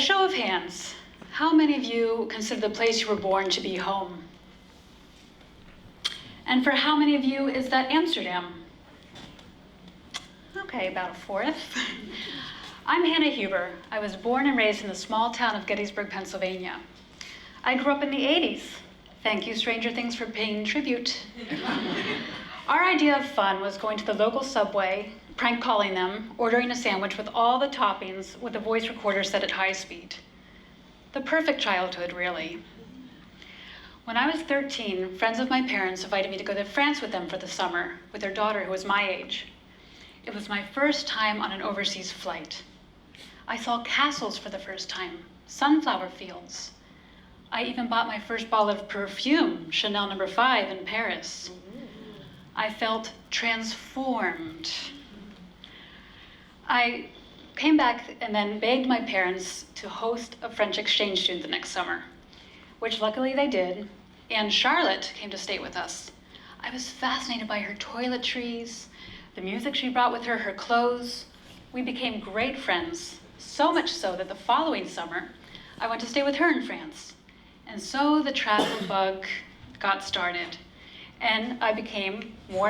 show of hands, how many of you consider the place you were born to be home? And for how many of you is that Amsterdam? Okay, about a fourth. I'm Hannah Huber. I was born and raised in the small town of Gettysburg, Pennsylvania. I grew up in the 80s. Thank you, Stranger Things, for paying tribute. Our idea of fun was going to the local Subway, prank calling them, ordering a sandwich with all the toppings with a voice recorder set at high speed. The perfect childhood, really. When I was 13, friends of my parents invited me to go to France with them for the summer with their daughter, who was my age. It was my first time on an overseas flight. I saw castles for the first time, sunflower fields. I even bought my first bottle of perfume, Chanel No. 5 in Paris. I felt transformed. I came back and then begged my parents to host a French exchange student the next summer, which luckily they did, and Charlotte came to stay with us. I was fascinated by her toiletries, the music she brought with her, her clothes. We became great friends, so much so that the following summer, I went to stay with her in France. And so the travel bug got started, and I was becoming more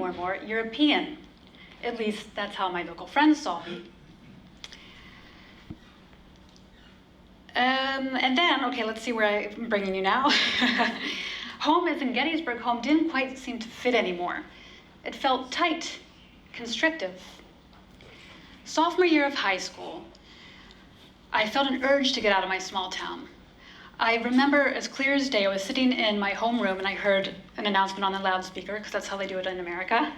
and more European. At least that's how my local friends saw me. And then, okay, let's see where I'm bringing you now. Home as in Gettysburg, home didn't quite seem to fit anymore. It felt tight, constrictive. Sophomore year of high school, I felt an urge to get out of my small town. I remember as clear as day, I was sitting in my homeroom and I heard an announcement on the loudspeaker, because that's how they do it in America,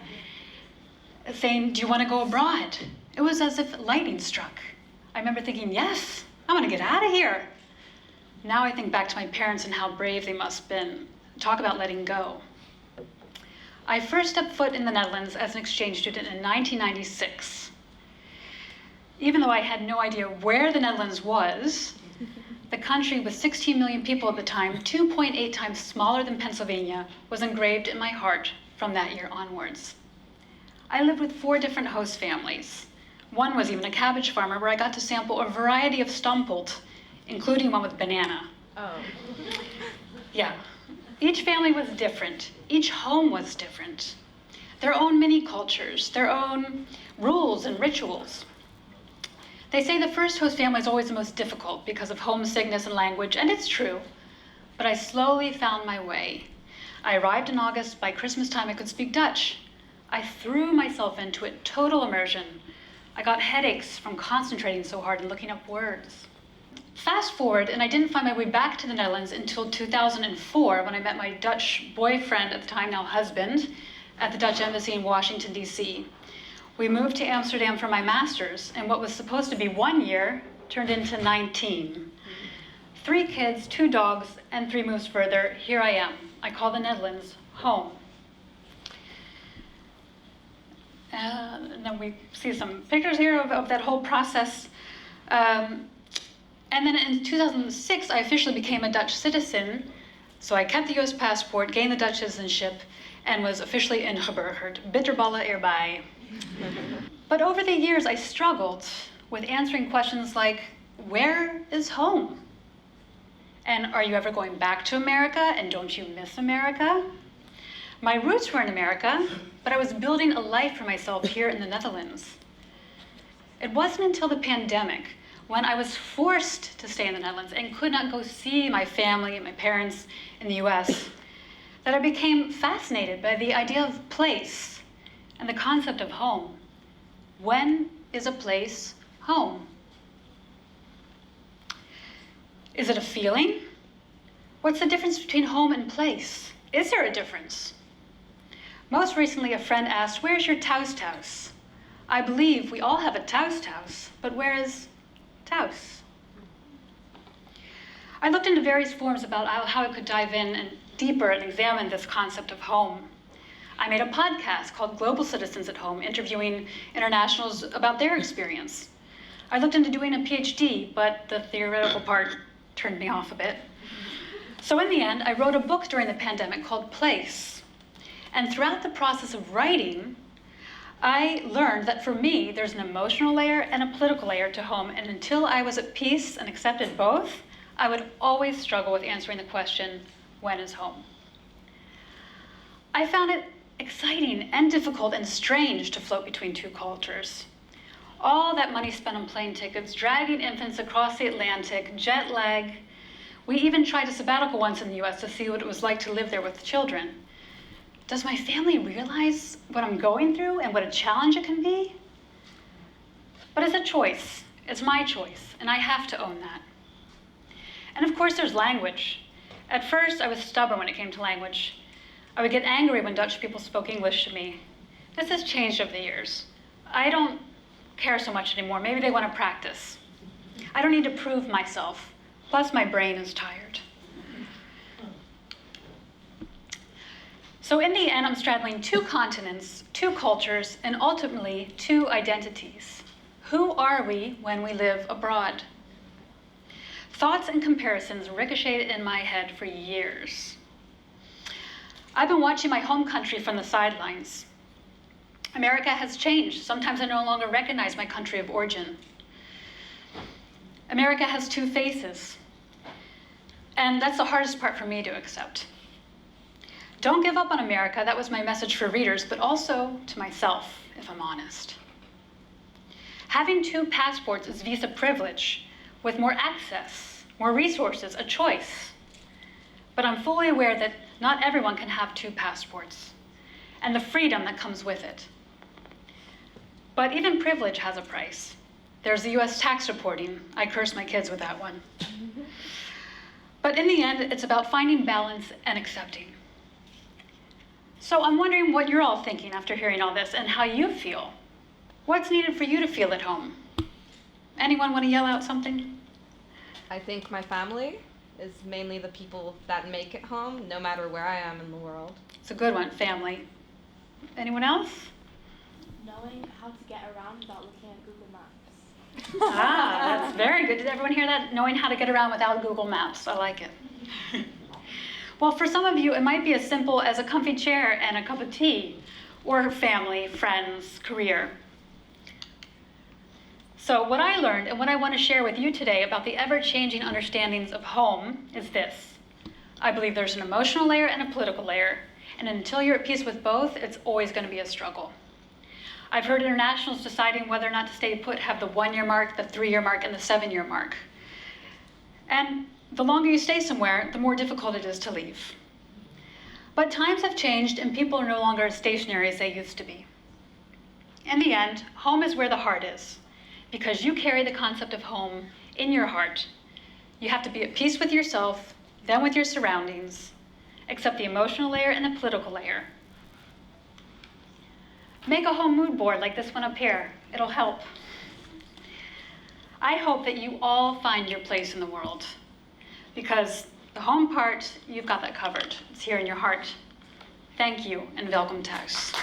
saying, "Do you want to go abroad?" It was as if lightning struck. I remember thinking, yes, I want to get out of here. Now I think back to my parents and how brave they must have been. Talk about letting go. I first stepped foot in the Netherlands as an exchange student in 1996. Even though I had no idea where the Netherlands was, the country with 16 million people at the time, 2.8 times smaller than Pennsylvania, was engraved in my heart from that year onwards. I lived with 4 different host families. One was even a cabbage farmer where I got to sample a variety of stamppot, including one with banana. Oh. Yeah. Each family was different. Each home was different. Their own mini cultures, their own rules and rituals. They say the first host family is always the most difficult because of homesickness and language, and it's true. But I slowly found my way. I arrived in August. By Christmas time, I could speak Dutch. I threw myself into it, total immersion. I got headaches from concentrating so hard and looking up words. Fast forward, and I didn't find my way back to the Netherlands until 2004, when I met my Dutch boyfriend, at the time now husband, at the Dutch Embassy in Washington, D.C. We moved to Amsterdam for my master's, and what was supposed to be 1 year turned into 19. 3 kids, 2 dogs, and 3 moves further, here I am. I call the Netherlands home. And then we see some pictures here of that whole process. And then in 2006, I officially became a Dutch citizen. So I kept the US passport, gained the Dutch citizenship, and was officially ingeburgerd. Bitterballen erbij. But over the years, I struggled with answering questions like, where is home? And are you ever going back to America, and don't you miss America? My roots were in America, but I was building a life for myself here in the Netherlands. It wasn't until the pandemic, when I was forced to stay in the Netherlands and could not go see my family and my parents in the US, that I became fascinated by the idea of place and the concept of home. When is a place home? Is it a feeling? What's the difference between home and place? Is there a difference? Most recently, a friend asked, "Where's your thuis?" I believe we all have a thuis, but where is thuis? I looked into various forums about how I could dive in and deeper and examine this concept of home. I made a podcast called Global Citizens at Home, interviewing internationals about their experience. I looked into doing a PhD, but the theoretical part turned me off a bit. So in the end, I wrote a book during the pandemic called Place. And throughout the process of writing, I learned that for me, there's an emotional layer and a political layer to home, and until I was at peace and accepted both, I would always struggle with answering the question, when is home? I found it exciting and difficult and strange to float between two cultures. All that money spent on plane tickets, dragging infants across the Atlantic, jet lag. We even tried a sabbatical once in the US to see what it was like to live there with children. Does my family realize what I'm going through and what a challenge it can be? But it's a choice. It's my choice, and I have to own that. And of course, there's language. At first, I was stubborn when it came to language. I would get angry when Dutch people spoke English to me. This has changed over the years. I don't care so much anymore. Maybe they want to practice. I don't need to prove myself. Plus, my brain is tired. So in the end, I'm straddling two continents, two cultures, and ultimately two identities. Who are we when we live abroad? Thoughts and comparisons ricocheted in my head for years. I've been watching my home country from the sidelines. America has changed. Sometimes I no longer recognize my country of origin. America has two faces. And that's the hardest part for me to accept. Don't give up on America. That was my message for readers, but also to myself, if I'm honest. Having two passports is visa privilege, with more access, more resources, a choice. But I'm fully aware that not everyone can have two passports, and the freedom that comes with it. But even privilege has a price. There's the US tax reporting. I curse my kids with that one. But in the end, it's about finding balance and accepting. So I'm wondering what you're all thinking after hearing all this and how you feel. What's needed for you to feel at home? Anyone want to yell out something? I think my family is mainly the people that make it home, no matter where I am in the world. It's a good one, family. Anyone else? Knowing how to get around without looking at Google Maps. That's very good. Did everyone hear that? Knowing how to get around without Google Maps. I like it. Well, for some of you, it might be as simple as a comfy chair and a cup of tea, or family, friends, career. So what I learned and what I want to share with you today about the ever-changing understandings of home is this. I believe there's an emotional layer and a political layer, and until you're at peace with both, it's always going to be a struggle. I've heard internationals deciding whether or not to stay put have the 1-year mark, the 3-year mark, and the 7-year mark. And the longer you stay somewhere, the more difficult it is to leave. But times have changed and people are no longer as stationary as they used to be. In the end, home is where the heart is, because you carry the concept of home in your heart. You have to be at peace with yourself, then with your surroundings, accept the emotional layer and the political layer. Make a home mood board like this one up here. It'll help. I hope that you all find your place in the world, because the home part, you've got that covered. It's here in your heart. Thank you, and welcome thuis.